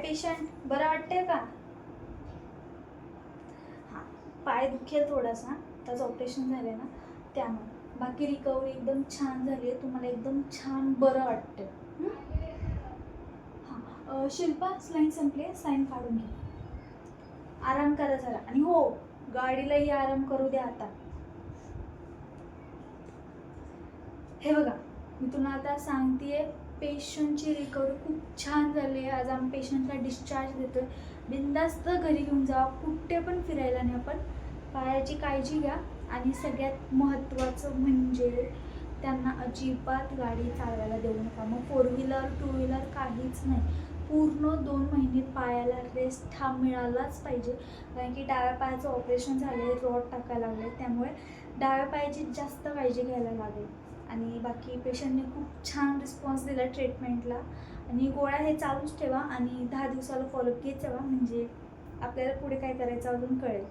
Patient, बरं वाटतंय का? हां, पाय दुखेल थोडासा, त्याचं ऑपरेशन झालं ना त्यामुळे. बाकी रिकव्हरी एकदम छान झाली आहे, तुम्हाला एकदम छान बरं वाटतंय. हां, शिल्पा स्लाईन संपली आहे, स्लाईन काढून घे. आराम करा जरा, आणि हो, गाडीलाही आराम करू द्या आता. हे बघा, मी तुम्हाला आता सांगतेय, पेशंटची रिकव्हरी खूप छान झाली आहे. आज आम्ही पेशंटला डिस्चार्ज देतोय. बिंदास्त घरी घेऊन जा, कुठे पण फिरायला नाही. आपण पायाची काळजी घ्या, आणि सगळ्यात महत्त्वाचं म्हणजे त्यांना अजिबात गाडी चालवायला देऊ नका. मग 4 व्हीलर 2 व्हीलर काहीच नाही. पूर्ण 2 महिने पायाला रेस्ट हा मिळालाच पाहिजे. कारण की डाव्या पायाचं ऑपरेशन झालं आहे, रॉड टाकायला लागले, त्यामुळे डाव्या पायाची जास्त काळजी घ्यायला लागेल. आणि बाकी पेशंटने खूप छान रिस्पॉन्स दिला ट्रीटमेंटला. आणि गोळ्या हे चालूच ठेवा, आणि 10 दिवसाला फॉलोअप घेत जावा, म्हणजे आपल्याला पुढे काय करायचं अजून कळेल.